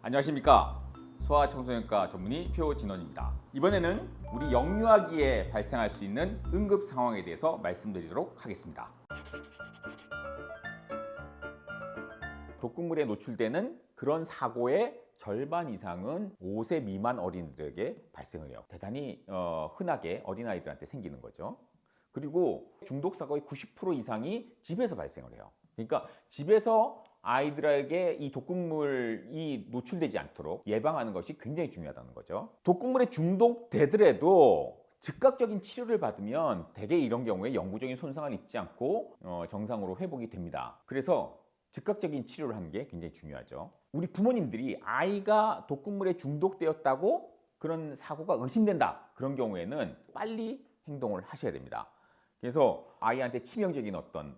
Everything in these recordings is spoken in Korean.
안녕하십니까. 소아청소년과 전문의 표진원입니다. 이번에는 우리 영유아기에 발생할 수 있는 응급 상황에 대해서 말씀드리도록 하겠습니다. 독극물에 노출되는 그런 사고의 절반 이상은 5세 미만 어린이들에게 발생을 해요. 대단히 흔하게 어린아이들한테 생기는 거죠. 그리고 중독 사고의 90% 이상이 집에서 발생을 해요. 그러니까 집에서 아이들에게 이 독극물이 노출되지 않도록 예방하는 것이 굉장히 중요하다는 거죠. 독극물에 중독되더라도 즉각적인 치료를 받으면 대개 이런 경우에 영구적인 손상을 입지 않고 정상으로 회복이 됩니다. 그래서 즉각적인 치료를 하는 게 굉장히 중요하죠. 우리 부모님들이 아이가 독극물에 중독되었다고 그런 사고가 의심된다. 그런 경우에는 빨리 행동을 하셔야 됩니다. 그래서 아이한테 치명적인 어떤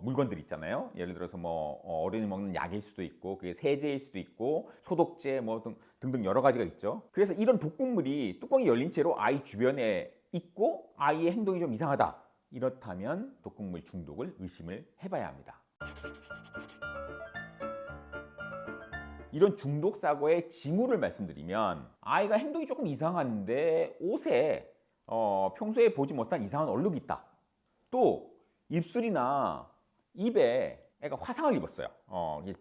물건들 있잖아요. 예를 들어서 뭐 어른이 먹는 약일 수도 있고 그게 세제일 수도 있고 소독제 뭐 등등 여러 가지가 있죠. 그래서 이런 독극물이 뚜껑이 열린 채로 아이 주변에 있고 아이의 행동이 좀 이상하다. 이렇다면 독극물 중독을 의심을 해봐야 합니다. 이런 중독 사고의 징후를 말씀드리면 아이가 행동이 조금 이상한데 옷에 평소에 보지 못한 이상한 얼룩이 있다. 또 입술이나 입에 애가 화상을 입었어요.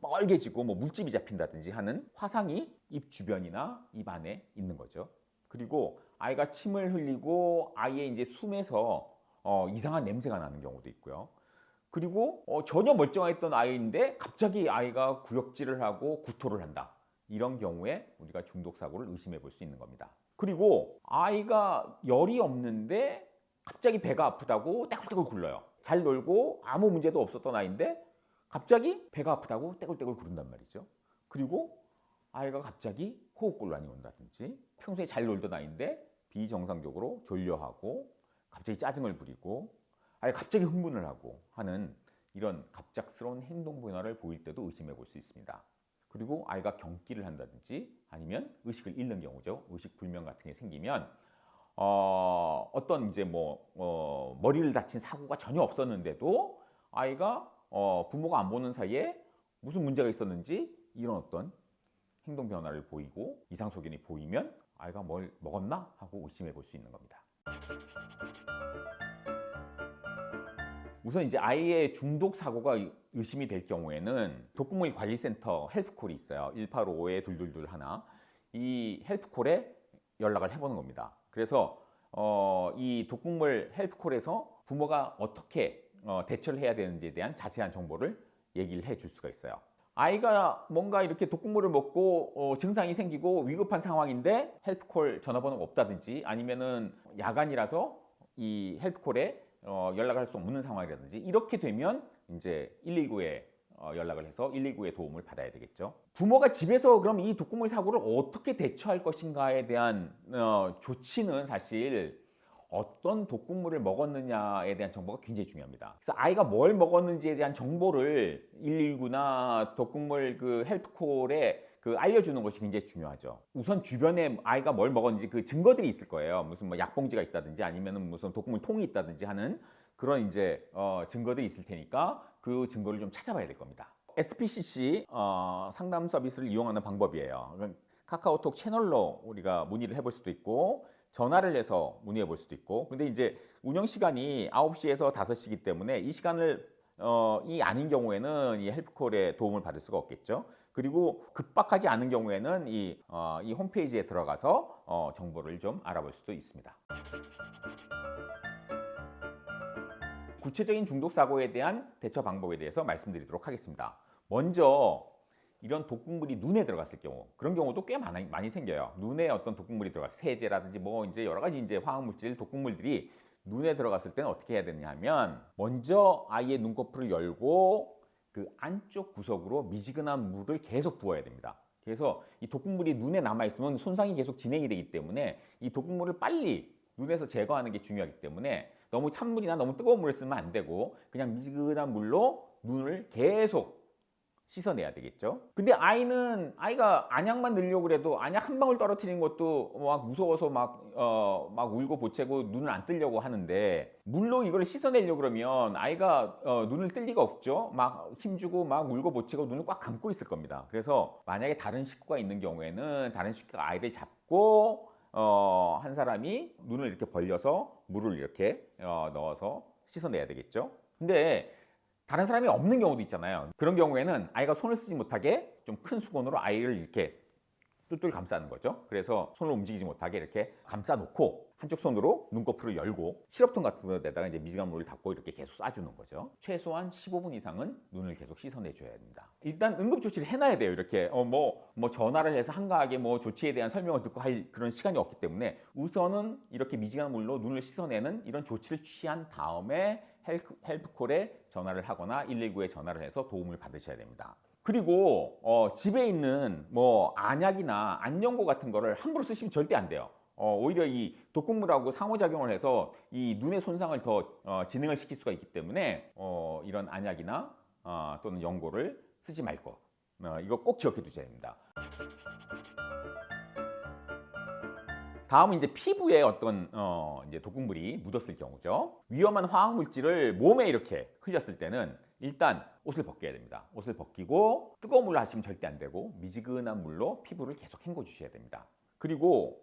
빨개지고 뭐 물집이 잡힌다든지 하는 화상이 입 주변이나 입 안에 있는 거죠. 그리고 아이가 침을 흘리고 아이의 이제 숨에서 이상한 냄새가 나는 경우도 있고요. 그리고 전혀 멀쩡했던 아이인데 갑자기 아이가 구역질을 하고 구토를 한다. 이런 경우에 우리가 중독 사고를 의심해 볼 수 있는 겁니다. 그리고 아이가 열이 없는데 갑자기 배가 아프다고 떼굴떼굴 굴러요. 잘 놀고 아무 문제도 없었던 아이인데 갑자기 배가 아프다고 떼굴떼굴 구른단 말이죠. 그리고 아이가 갑자기 호흡곤란이 온다든지 평소에 잘 놀던 아이인데 비정상적으로 졸려하고 갑자기 짜증을 부리고 아이가 갑자기 흥분을 하고 하는 이런 갑작스러운 행동 변화를 보일 때도 의심해 볼 수 있습니다. 그리고 아이가 경기를 한다든지 아니면 의식을 잃는 경우죠. 의식 불명 같은 게 생기면 어떤 이제 머리를 다친 사고가 전혀 없었는데도 아이가 부모가 안 보는 사이에 무슨 문제가 있었는지 이런 어떤 행동 변화를 보이고 이상 소견이 보이면 아이가 뭘 먹었나 하고 의심해 볼 수 있는 겁니다. 우선 이제 아이의 중독 사고가 의심이 될 경우에는 독극물 관리센터 헬프콜이 있어요. 1855-2221. 이 헬프콜에 연락을 해보는 겁니다. 그래서 이 독극물 헬프콜에서 부모가 어떻게 대처를 해야 되는지에 대한 자세한 정보를 얘기를 해줄 수가 있어요. 아이가 뭔가 이렇게 독극물을 먹고 증상이 생기고 위급한 상황인데 헬프콜 전화번호가 없다든지 아니면은 야간이라서 이 헬프콜에 연락을 할 수 없는 상황이라든지 이렇게 되면 이제 119에 연락을 해서 119의 도움을 받아야 되겠죠. 부모가 집에서 그럼 이 독극물 사고를 어떻게 대처할 것인가에 대한 조치는 사실 어떤 독극물을 먹었느냐에 대한 정보가 굉장히 중요합니다. 그래서 아이가 뭘 먹었는지에 대한 정보를 119나 독극물 그 헬프콜에 알려주는 것이 굉장히 중요하죠. 우선 주변에 아이가 뭘 먹었는지 그 증거들이 있을 거예요. 무슨 뭐 약봉지가 있다든지 아니면은 무슨 독극물 통이 있다든지 하는 그런 이제 증거들이 있을 테니까 그 증거를 좀 찾아봐야 될 겁니다. SPCC 상담 서비스를 이용하는 방법이에요. 카카오톡 채널로 우리가 문의를 해볼 수도 있고 전화를 해서 문의해 볼 수도 있고 근데 이제 운영 시간이 9시에서 5시이기 때문에 이 시간을 이 아닌 경우에는 이 헬프콜의 도움을 받을 수가 없겠죠. 그리고 급박하지 않은 경우에는 이 홈페이지에 들어가서 정보를 좀 알아볼 수도 있습니다. 구체적인 중독 사고에 대한 대처 방법에 대해서 말씀드리도록 하겠습니다. 먼저 이런 독극물이 눈에 들어갔을 경우 그런 경우도 꽤 많이 생겨요. 눈에 어떤 독극물이 들어갔을 세제라든지 뭐 이제 여러 가지 이제 화학물질 독극물들이 눈에 들어갔을 때는 어떻게 해야 되냐 하면 먼저 아이의 눈꺼풀을 열고 그 안쪽 구석으로 미지근한 물을 계속 부어야 됩니다. 그래서 이 독극물이 눈에 남아있으면 손상이 계속 진행이 되기 때문에 이 독극물을 빨리 눈에서 제거하는 게 중요하기 때문에 너무 찬물이나 너무 뜨거운 물을 쓰면 안 되고 그냥 미지근한 물로 눈을 계속 씻어내야 되겠죠. 근데 아이가 안약만 넣으려고 그래도 안약 한 방울 떨어뜨리는 것도 막 무서워서 막 울고 보채고 눈을 안 뜨려고 하는데, 물로 이걸 씻어내려고 그러면 아이가 눈을 뜰 리가 없죠. 막 힘주고 막 울고 보채고 눈을 꽉 감고 있을 겁니다. 그래서 만약에 다른 식구가 있는 경우에는 다른 식구가 아이를 잡고 한 사람이 눈을 이렇게 벌려서 물을 이렇게 넣어서 씻어내야 되겠죠. 근데 다른 사람이 없는 경우도 있잖아요. 그런 경우에는 아이가 손을 쓰지 못하게 좀 큰 수건으로 아이를 이렇게 뚜뚜 감싸는 거죠. 그래서 손을 움직이지 못하게 이렇게 감싸 놓고 한쪽 손으로 눈꺼풀을 열고 시럽통 같은 데다가 이제 미지근한 물을 닦고 이렇게 계속 쏴주는 거죠. 최소한 15분 이상은 눈을 계속 씻어내줘야 됩니다. 일단 응급 조치를 해놔야 돼요. 이렇게 뭐 전화를 해서 한가하게 뭐 조치에 대한 설명을 듣고 할 그런 시간이 없기 때문에 우선은 이렇게 미지근한 물로 눈을 씻어내는 이런 조치를 취한 다음에 헬프콜에 전화를 하거나 119에 전화를 해서 도움을 받으셔야 됩니다. 그리고 집에 있는 뭐 안약이나 안연고 같은 거를 함부로 쓰시면 절대 안 돼요. 오히려 이 독극물하고 상호작용을 해서 이 눈의 손상을 더 진행을 시킬 수가 있기 때문에 이런 안약이나 또는 연고를 쓰지 말 것. 이거 꼭 기억해 두셔야 됩니다. 다음은 이제 피부에 어떤 이제 독극물이 묻었을 경우죠. 위험한 화학 물질을 몸에 이렇게 흘렸을 때는 일단 옷을 벗겨야 됩니다. 옷을 벗기고 뜨거운 물로 하시면 절대 안 되고 미지근한 물로 피부를 계속 헹궈 주셔야 됩니다. 그리고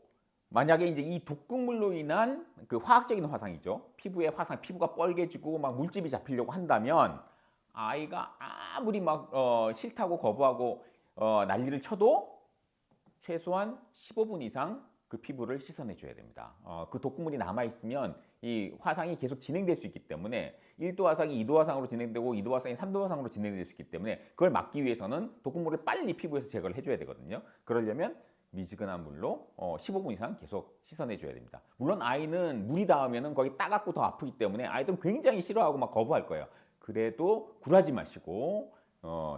만약에 이제 이 독극물로 인한 그 화학적인 화상이죠. 피부의 화상, 피부가 뻘개지고 막 물집이 잡히려고 한다면 아이가 아무리 막 싫다고 거부하고 난리를 쳐도 최소한 15분 이상 그 피부를 씻어내줘야 됩니다. 그 독극물이 남아있으면 이 화상이 계속 진행될 수 있기 때문에 1도 화상이 2도 화상으로 진행되고 2도 화상이 3도 화상으로 진행될 수 있기 때문에 그걸 막기 위해서는 독극물을 빨리 피부에서 제거를 해줘야 되거든요. 그러려면 미지근한 물로 15분 이상 계속 씻어내줘야 됩니다. 물론 아이는 물이 닿으면 거기 따갑고 더 아프기 때문에 아이들은 굉장히 싫어하고 막 거부할 거예요. 그래도 굴하지 마시고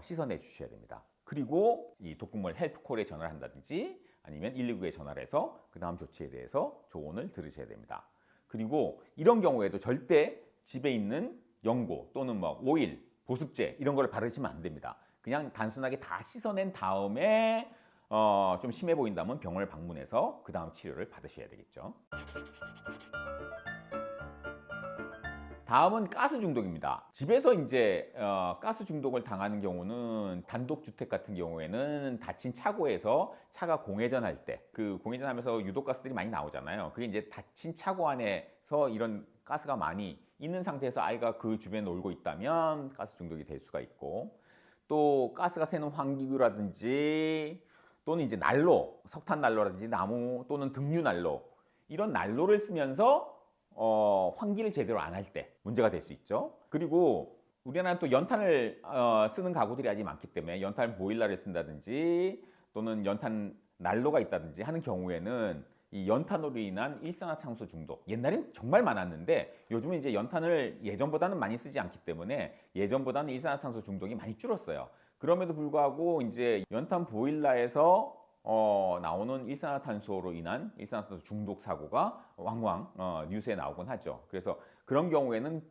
씻어내 주셔야 됩니다. 그리고 이 독극물 헬프콜에 전화를 한다든지 아니면 119에 전화를 해서 그 다음 조치에 대해서 조언을 들으셔야 됩니다. 그리고 이런 경우에도 절대 집에 있는 연고 또는 뭐 오일, 보습제 이런 걸 바르시면 안 됩니다. 그냥 단순하게 다 씻어낸 다음에 좀 심해 보인다면 병원을 방문해서 그 다음 치료를 받으셔야 되겠죠. 다음은 가스 중독입니다. 집에서 이제 가스 중독을 당하는 경우는 단독주택 같은 경우에는 닫힌 차고에서 차가 공회전할 때 그 공회전하면서 유독가스들이 많이 나오잖아요. 그게 이제 닫힌 차고 안에서 이런 가스가 많이 있는 상태에서 아이가 그 주변에 놀고 있다면 가스 중독이 될 수가 있고, 또 가스가 새는 환기구라든지 또는 이제 난로, 석탄 난로라든지 나무 또는 등유 난로 이런 난로를 쓰면서 환기를 제대로 안 할 때 문제가 될 수 있죠. 그리고 우리나라는 또 연탄을 쓰는 가구들이 아직 많기 때문에 연탄 보일러를 쓴다든지 또는 연탄 난로가 있다든지 하는 경우에는 이 연탄으로 인한 일산화탄소 중독, 옛날엔 정말 많았는데 요즘은 이제 연탄을 예전보다는 많이 쓰지 않기 때문에 예전보다는 일산화탄소 중독이 많이 줄었어요. 그럼에도 불구하고 이제 연탄 보일러에서 나오는 일산화탄소로 인한 일산화탄소 중독 사고가 왕왕 뉴스에 나오곤 하죠. 그래서 그런 경우에는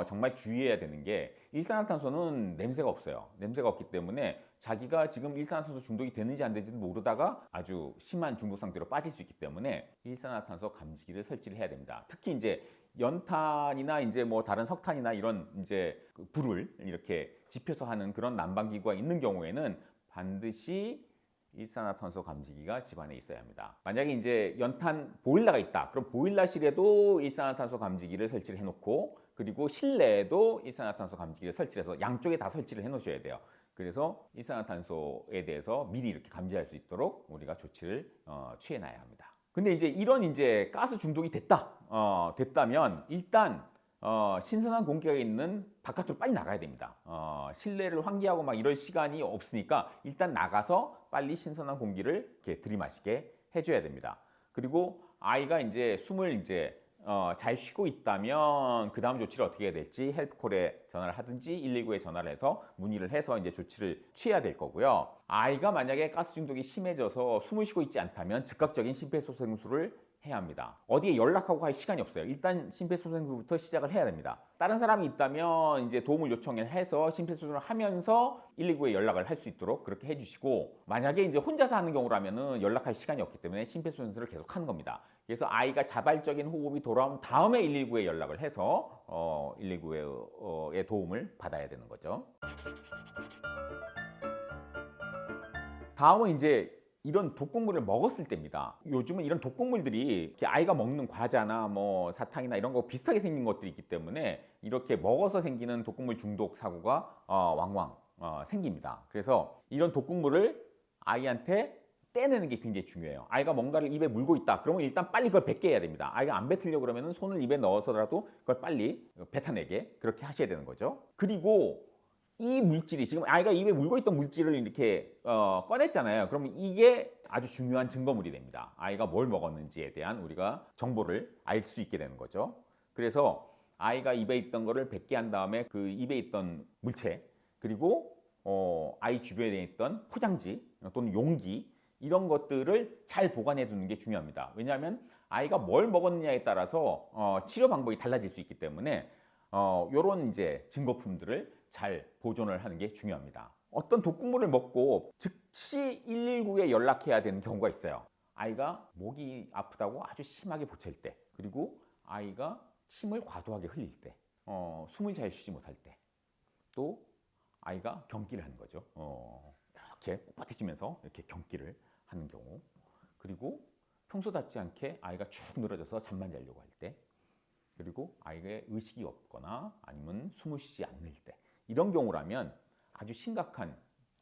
정말 주의해야 되는 게, 일산화탄소는 냄새가 없어요. 냄새가 없기 때문에 자기가 지금 일산화탄소 중독이 되는지 안 되는지도 모르다가 아주 심한 중독 상태로 빠질 수 있기 때문에 일산화탄소 감지기를 설치를 해야 됩니다. 특히 이제 연탄이나 이제 뭐 다른 석탄이나 이런 이제 그 불을 이렇게 지펴서 하는 그런 난방기구가 있는 경우에는 반드시 일산화탄소 감지기가 집안에 있어야 합니다. 만약에 이제 연탄 보일러가 있다. 그럼 보일러실에도 일산화탄소 감지기를 설치를 해놓고, 그리고 실내에도 일산화탄소 감지기를 설치해서 양쪽에 다 설치를 해놓으셔야 돼요. 그래서 일산화탄소에 대해서 미리 이렇게 감지할 수 있도록 우리가 조치를 취해놔야 합니다. 근데 이제 이런 이제 가스 중독이 됐다면 일단 신선한 공기가 있는 바깥으로 빨리 나가야 됩니다. 실내를 환기하고 막 이럴 시간이 없으니까 일단 나가서 빨리 신선한 공기를 이렇게 들이마시게 해줘야 됩니다. 그리고 아이가 이제 숨을 이제 잘 쉬고 있다면 그 다음 조치를 어떻게 해야 될지 헬프콜에 전화를 하든지 119에 전화를 해서 문의를 해서 이제 조치를 취해야 될 거고요. 아이가 만약에 가스 중독이 심해져서 숨을 쉬고 있지 않다면 즉각적인 심폐소생술을 해야 합니다. 어디에 연락하고 할 시간이 없어요. 일단 심폐소생술부터 시작을 해야 됩니다. 다른 사람이 있다면 이제 도움을 요청해서 심폐소생술을 하면서 119에 연락을 할 수 있도록 그렇게 해주시고, 만약에 이제 혼자서 하는 경우라면은 연락할 시간이 없기 때문에 심폐소생술을 계속 하는 겁니다. 그래서 아이가 자발적인 호흡이 돌아온 다음에 119에 연락을 해서 119의 도움을 받아야 되는 거죠. 다음은 이제 이런 독극물을 먹었을 때입니다. 요즘은 이런 독극물들이 이렇게 아이가 먹는 과자나 뭐 사탕이나 이런 거 비슷하게 생긴 것들이 있기 때문에 이렇게 먹어서 생기는 독극물 중독 사고가 왕왕 생깁니다. 그래서 이런 독극물을 아이한테 떼내는 게 굉장히 중요해요. 아이가 뭔가를 입에 물고 있다. 그러면 일단 빨리 그걸 뱉게 해야 됩니다. 아이가 안 뱉으려고 그러면 손을 입에 넣어서라도 그걸 빨리 뱉어내게 그렇게 하셔야 되는 거죠. 그리고 이 물질이 지금 아이가 입에 물고 있던 물질을 이렇게 꺼냈잖아요. 그러면 이게 아주 중요한 증거물이 됩니다. 아이가 뭘 먹었는지에 대한 우리가 정보를 알 수 있게 되는 거죠. 그래서 아이가 입에 있던 거를 뱉게 한 다음에 그 입에 있던 물체, 그리고 아이 주변에 있던 포장지 또는 용기, 이런 것들을 잘 보관해 두는 게 중요합니다. 왜냐하면 아이가 뭘 먹었느냐에 따라서 치료 방법이 달라질 수 있기 때문에 이런 이제 증거품들을 잘 보존을 하는 게 중요합니다. 어떤 독극물을 먹고 즉시 119에 연락해야 되는 경우가 있어요. 아이가 목이 아프다고 아주 심하게 보챌 때, 그리고 아이가 침을 과도하게 흘릴 때, 숨을 잘 쉬지 못할 때, 또 아이가 경기를 하는 거죠. 이렇게 뻣뻣해지면서 이렇게 경기를 하는 경우, 그리고 평소답지 않게 아이가 축 늘어져서 잠만 자려고 할 때, 그리고 아이의 의식이 없거나 아니면 숨을 쉬지 않을 때, 이런 경우라면 아주 심각한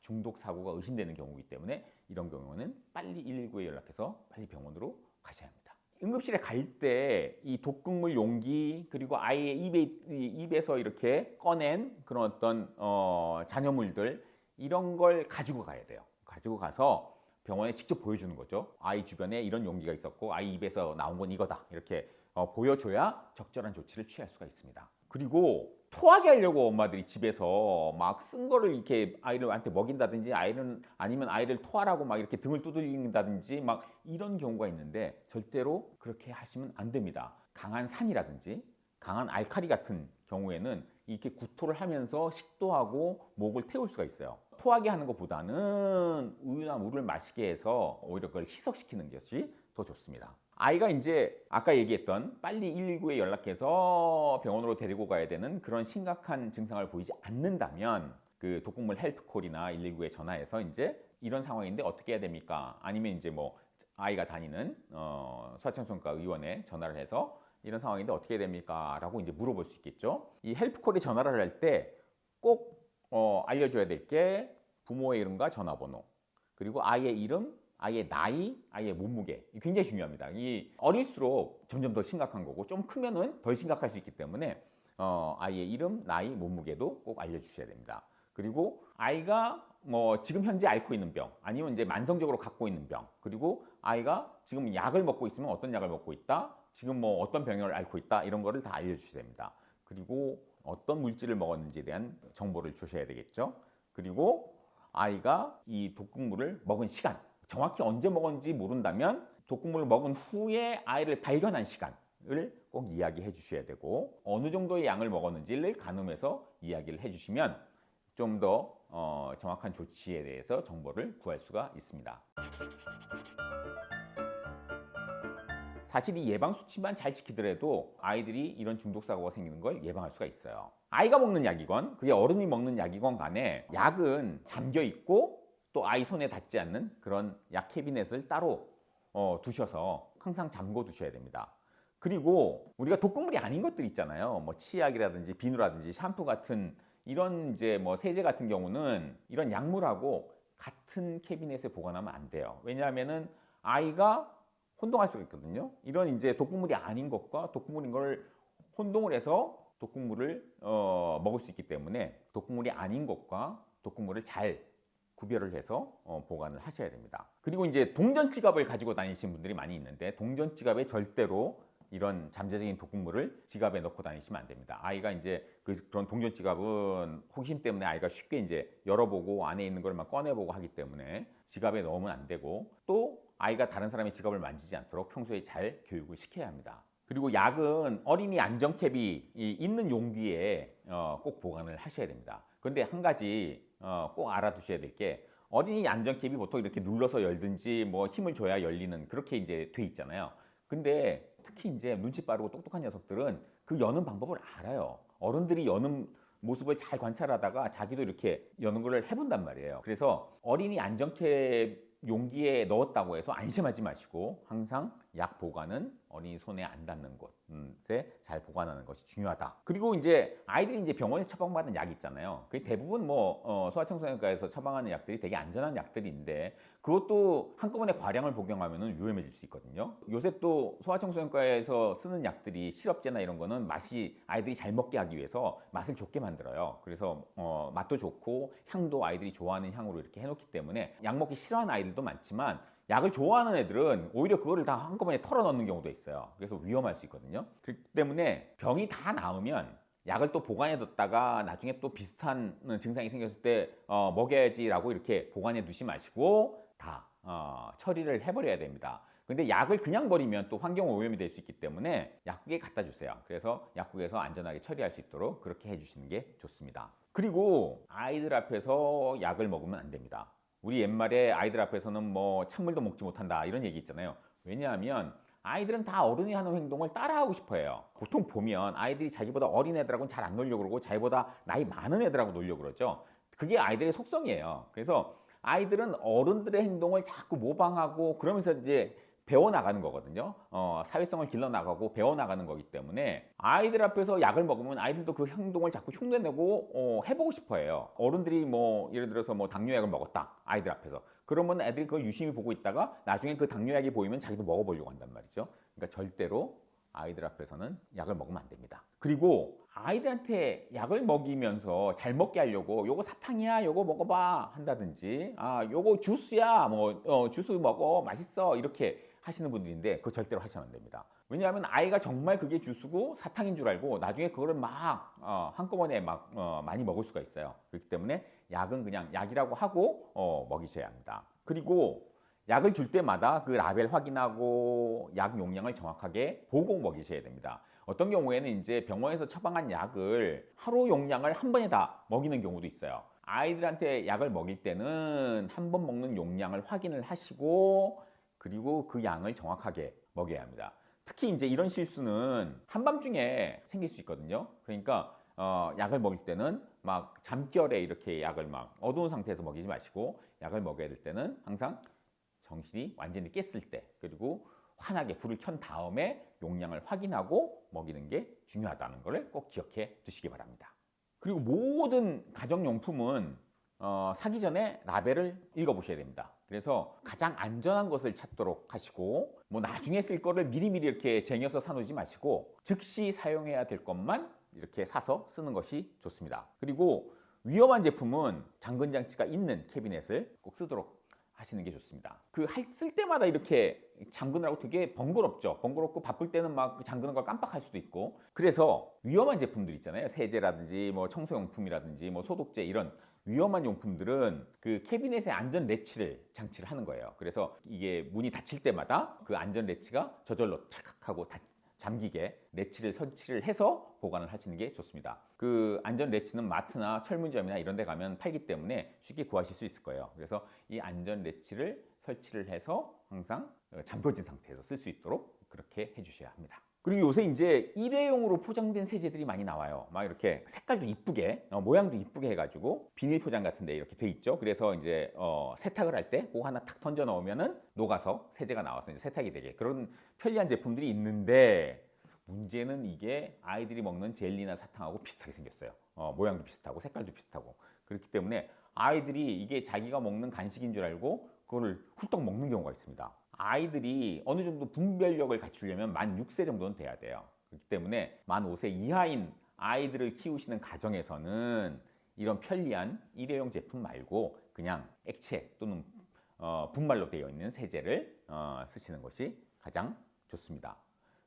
중독 사고가 의심되는 경우이기 때문에 이런 경우는 빨리 119에 연락해서 빨리 병원으로 가셔야 합니다. 응급실에 갈 때 이 독극물 용기, 그리고 아이의 입에서 이렇게 꺼낸 그런 어떤 잔여물들, 이런 걸 가지고 가야 돼요. 가지고 가서 병원에 직접 보여주는 거죠. 아이 주변에 이런 용기가 있었고 아이 입에서 나온 건 이거다, 이렇게 보여줘야 적절한 조치를 취할 수가 있습니다. 그리고 토하게 하려고 엄마들이 집에서 막 쓴 거를 이렇게 아이들한테 먹인다든지, 아니면 아이를 토하라고 막 이렇게 등을 두들긴다든지 막 이런 경우가 있는데, 절대로 그렇게 하시면 안 됩니다. 강한 산이라든지 강한 알칼리 같은 경우에는 이렇게 구토를 하면서 식도하고 목을 태울 수가 있어요. 토하게 하는 것보다는 우유나 물을 마시게 해서 오히려 그걸 희석시키는 것이 더 좋습니다. 아이가 이제 아까 얘기했던 빨리 119에 연락해서 병원으로 데리고 가야 되는 그런 심각한 증상을 보이지 않는다면 그 독극물 헬프콜이나 119에 전화해서 이제 이런 상황인데 어떻게 해야 됩니까? 아니면 이제 뭐 아이가 다니는 소아청소년과 의원에 전화를 해서 이런 상황인데 어떻게 해야 됩니까? 라고 이제 물어볼 수 있겠죠. 이 헬프콜에 전화를 할 때 꼭 알려줘야 될 게 부모의 이름과 전화번호, 그리고 아이의 이름, 아이의 나이, 아이의 몸무게, 굉장히 중요합니다. 이 어릴수록 점점 더 심각한 거고, 좀 크면은 덜 심각할 수 있기 때문에 아이의 이름, 나이, 몸무게도 꼭 알려주셔야 됩니다. 그리고 아이가 뭐 지금 현재 앓고 있는 병, 아니면 이제 만성적으로 갖고 있는 병, 그리고 아이가 지금 약을 먹고 있으면 어떤 약을 먹고 있다, 지금 뭐 어떤 병을 앓고 있다, 이런 거를 다 알려주셔야 됩니다. 그리고 어떤 물질을 먹었는지에 대한 정보를 주셔야 되겠죠. 그리고 아이가 이 독극물을 먹은 시간, 정확히 언제 먹었는지 모른다면 독극물을 먹은 후에 아이를 발견한 시간을 꼭 이야기해 주셔야 되고, 어느 정도의 양을 먹었는지를 가늠해서 이야기를 해 주시면 좀 더 정확한 조치에 대해서 정보를 구할 수가 있습니다. 사실 이 예방수칙만 잘 지키더라도 아이들이 이런 중독사고가 생기는 걸 예방할 수가 있어요. 아이가 먹는 약이건 그게 어른이 먹는 약이건 간에 약은 잠겨 있고 또 아이 손에 닿지 않는 그런 약 캐비넷을 따로 두셔서 항상 잠궈 두셔야 됩니다. 그리고 우리가 독극물이 아닌 것들 있잖아요. 뭐 치약이라든지 비누라든지 샴푸 같은 이런 이제 뭐 세제 같은 경우는 이런 약물하고 같은 캐비넷에 보관하면 안 돼요. 왜냐하면은 아이가 혼동할 수가 있거든요. 이런 이제 독극물이 아닌 것과 독극물인 걸 혼동을 해서 독극물을 먹을 수 있기 때문에 독극물이 아닌 것과 독극물을 잘 구별을 해서 보관을 하셔야 됩니다. 그리고 이제 동전 지갑을 가지고 다니시는 분들이 많이 있는데, 동전 지갑에 절대로 이런 잠재적인 독극물을 지갑에 넣고 다니시면 안 됩니다. 아이가 이제 그런 동전 지갑은 호기심 때문에 아이가 쉽게 이제 열어보고 안에 있는 걸 막 꺼내보고 하기 때문에 지갑에 넣으면 안 되고, 또 아이가 다른 사람의 지갑을 만지지 않도록 평소에 잘 교육을 시켜야 합니다. 그리고 약은 어린이 안전캡이 있는 용기에 꼭 보관을 하셔야 됩니다. 그런데 한 가지 꼭 알아두셔야 될 게 어린이 안전캡이 보통 이렇게 눌러서 열든지 뭐 힘을 줘야 열리는 그렇게 이제 돼 있잖아요. 근데 특히 이제 눈치 빠르고 똑똑한 녀석들은 그 여는 방법을 알아요. 어른들이 여는 모습을 잘 관찰하다가 자기도 이렇게 여는 걸 해본단 말이에요. 그래서 어린이 안전캡 용기에 넣었다고 해서 안심하지 마시고 항상 약 보관은 어린이 손에 안 닿는 곳에 잘 보관하는 것이 중요하다. 그리고 이제 아이들이 이제 병원에서 처방받은 약 있잖아요. 그게 대부분 뭐 소아청소년과에서 처방하는 약들이 되게 안전한 약들인데 그것도 한꺼번에 과량을 복용하면 위험해질 수 있거든요. 요새 또 소아청소년과에서 쓰는 약들이 시럽제나 이런 거는 맛이 아이들이 잘 먹게 하기 위해서 맛을 좋게 만들어요. 그래서 맛도 좋고 향도 아이들이 좋아하는 향으로 이렇게 해놓기 때문에 약 먹기 싫어하는 아이들도 많지만 약을 좋아하는 애들은 오히려 그거를 다 한꺼번에 털어넣는 경우도 있어요. 그래서 위험할 수 있거든요. 그렇기 때문에 병이 다 나으면 약을 또 보관해뒀다가 나중에 또 비슷한 증상이 생겼을 때 먹여야지라고 이렇게 보관해 두지 마시고 다 처리를 해버려야 됩니다. 근데 약을 그냥 버리면 또 환경 오염이 될 수 있기 때문에 약국에 갖다 주세요. 그래서 약국에서 안전하게 처리할 수 있도록 그렇게 해주시는 게 좋습니다. 그리고 아이들 앞에서 약을 먹으면 안 됩니다. 우리 옛말에 아이들 앞에서는 뭐 찬물도 먹지 못한다 이런 얘기 있잖아요. 왜냐하면 아이들은 다 어른이 하는 행동을 따라하고 싶어 해요. 보통 보면 아이들이 자기보다 어린 애들하고는 잘 안 놀려고 그러고 자기보다 나이 많은 애들하고 놀려고 그러죠. 그게 아이들의 속성이에요. 그래서 아이들은 어른들의 행동을 자꾸 모방하고 그러면서 이제 배워나가는 거거든요. 사회성을 길러나가고 배워나가는 거기 때문에 아이들 앞에서 약을 먹으면 아이들도 그 행동을 자꾸 흉내내고 해보고 싶어 해요. 어른들이 뭐 예를 들어서 뭐 당뇨약을 먹었다. 아이들 앞에서. 그러면 애들이 그걸 유심히 보고 있다가 나중에 그 당뇨약이 보이면 자기도 먹어보려고 한단 말이죠. 그러니까 절대로 아이들 앞에서는 약을 먹으면 안 됩니다. 그리고 아이들한테 약을 먹이면서 잘 먹게 하려고 요거 사탕이야 요거 먹어봐 한다든지 요거 주스야 뭐 주스 먹어 맛있어 이렇게 하시는 분들인데 그거 절대로 하시면 안 됩니다. 왜냐하면 아이가 정말 그게 주스고 사탕인 줄 알고 나중에 그거를 막 한꺼번에 막 많이 먹을 수가 있어요. 그렇기 때문에 약은 그냥 약이라고 하고 먹이셔야 합니다. 그리고 약을 줄 때마다 그 라벨 확인하고 약 용량을 정확하게 보고 먹이셔야 됩니다. 어떤 경우에는 이제 병원에서 처방한 약을 하루 용량을 한 번에 다 먹이는 경우도 있어요. 아이들한테 약을 먹일 때는 한 번 먹는 용량을 확인을 하시고 그리고 그 양을 정확하게 먹여야 합니다. 특히 이제 이런 실수는 한밤중에 생길 수 있거든요. 그러니까 약을 먹일 때는 막 잠결에 이렇게 약을 막 어두운 상태에서 먹이지 마시고 약을 먹여야 될 때는 항상 정신이 완전히 깼을 때 그리고 환하게 불을 켠 다음에 용량을 확인하고 먹이는 게 중요하다는 것을 꼭 기억해 두시기 바랍니다. 그리고 모든 가정용품은 사기 전에 라벨을 읽어보셔야 됩니다. 그래서 가장 안전한 것을 찾도록 하시고 뭐 나중에 쓸 거를 미리미리 이렇게 쟁여서 사놓지 마시고 즉시 사용해야 될 것만 이렇게 사서 쓰는 것이 좋습니다. 그리고 위험한 제품은 잠근 장치가 있는 캐비넷을 꼭 쓰도록 하시는 게 좋습니다. 쓸 때마다 이렇게 잠그느라고 되게 번거롭죠. 번거롭고 바쁠 때는 막 잠그는 걸 깜빡할 수도 있고. 그래서 위험한 제품들 있잖아요. 세제라든지 뭐 청소용품이라든지 뭐 소독제 이런 위험한 용품들은 그 캐비넷에 안전 레치를 장치를 하는 거예요. 그래서 이게 문이 닫힐 때마다 그 안전 레치가 저절로 찰칵하고 잠기게 레치를 설치를 해서 보관을 하시는 게 좋습니다. 그 안전 레치는 마트나 철문점이나 이런 데 가면 팔기 때문에 쉽게 구하실 수 있을 거예요. 그래서 이 안전 레치를 설치를 해서 항상 잠궈진 상태에서 쓸 수 있도록 그렇게 해주셔야 합니다. 그리고 요새 이제 일회용으로 포장된 세제들이 많이 나와요. 막 이렇게 색깔도 이쁘게, 모양도 이쁘게 해가지고 비닐 포장 같은데 이렇게 돼 있죠. 그래서 이제 세탁을 할 때 그거 하나 탁 던져 넣으면은 녹아서 세제가 나와서 이제 세탁이 되게 그런 편리한 제품들이 있는데 문제는 이게 아이들이 먹는 젤리나 사탕하고 비슷하게 생겼어요. 모양도 비슷하고 색깔도 비슷하고 그렇기 때문에 아이들이 이게 자기가 먹는 간식인 줄 알고 그거를 훌떡 먹는 경우가 있습니다. 아이들이 어느 정도 분별력을 갖추려면 만 6세 정도는 돼야 돼요. 그렇기 때문에 만 5세 이하인 아이들을 키우시는 가정에서는 이런 편리한 일회용 제품 말고 그냥 액체 또는 분말로 되어 있는 세제를 쓰시는 것이 가장 좋습니다.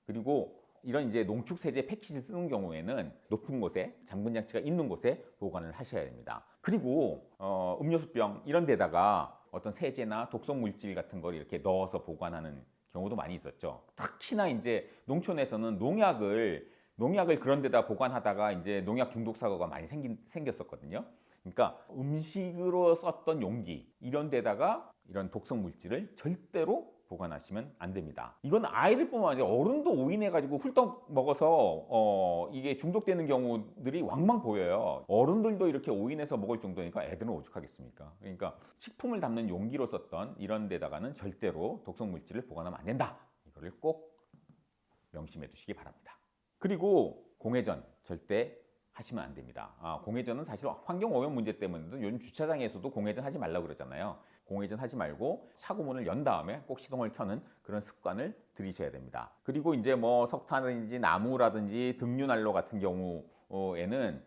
그리고 이런 이제 농축 세제 패키지 쓰는 경우에는 높은 곳에 잠근 장치가 있는 곳에 보관을 하셔야 됩니다. 그리고 음료수병 이런 데다가 어떤 세제나 독성 물질 같은 걸 이렇게 넣어서 보관하는 경우도 많이 있었죠. 특히나 이제 농촌에서는 농약을 그런 데다 보관하다가 이제 농약 중독 사고가 많이 생겼었거든요. 그러니까 음식으로 썼던 용기 이런 데다가 이런 독성 물질을 절대로 보관하시면 안 됩니다. 이건 아이들뿐만 아니라 어른도 오인해가지고 훌떡 먹어서 이게 중독되는 경우들이 왕왕 보여요. 어른들도 이렇게 오인해서 먹을 정도니까 애들은 오죽하겠습니까? 그러니까 식품을 담는 용기로 썼던 이런 데다가는 절대로 독성 물질을 보관하면 안 된다. 이거를 꼭 명심해 두시기 바랍니다. 그리고 공회전 절대 하시면 안 됩니다. 공회전은 사실 환경 오염 문제 때문에도 요즘 주차장에서도 공회전 하지 말라고 그러잖아요. 공회전 하지 말고 차고문을 연 다음에 꼭 시동을 켜는 그런 습관을 들이셔야 됩니다. 그리고 이제 뭐 석탄이든지 나무라든지 등유난로 같은 경우에는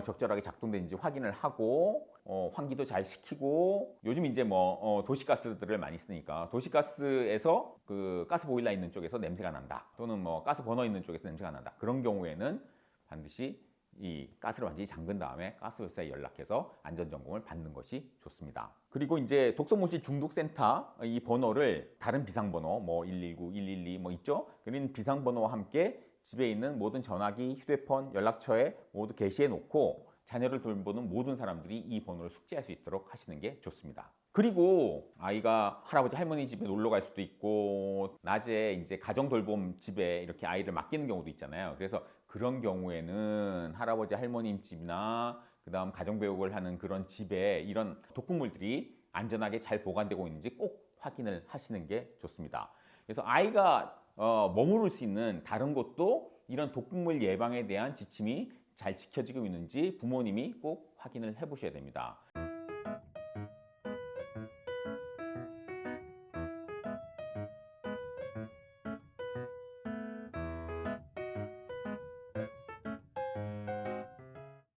적절하게 작동되는지 확인을 하고 환기도 잘 시키고 요즘 이제 뭐 도시가스들을 많이 쓰니까 도시가스에서 그 가스 보일러 있는 쪽에서 냄새가 난다 또는 뭐 가스 버너 있는 쪽에서 냄새가 난다 그런 경우에는 반드시 이 가스를 완전히 잠근 다음에 가스회사에 연락해서 안전점검을 받는 것이 좋습니다. 그리고 이제 독성물질 중독센터 이 번호를 다른 비상번호 뭐 119, 112 뭐 있죠? 그런 비상번호와 함께 집에 있는 모든 전화기, 휴대폰, 연락처에 모두 게시해 놓고 자녀를 돌보는 모든 사람들이 이 번호를 숙지할 수 있도록 하시는 게 좋습니다. 그리고 아이가 할아버지 할머니 집에 놀러 갈 수도 있고 낮에 이제 가정 돌봄 집에 이렇게 아이를 맡기는 경우도 있잖아요. 그래서 그런 경우에는 할아버지 할머님 집이나 그다음 가정교육을 하는 그런 집에 이런 독극물들이 안전하게 잘 보관되고 있는지 꼭 확인을 하시는 게 좋습니다. 그래서 아이가 머무를 수 있는 다른 곳도 이런 독극물 예방에 대한 지침이 잘 지켜지고 있는지 부모님이 꼭 확인을 해 보셔야 됩니다.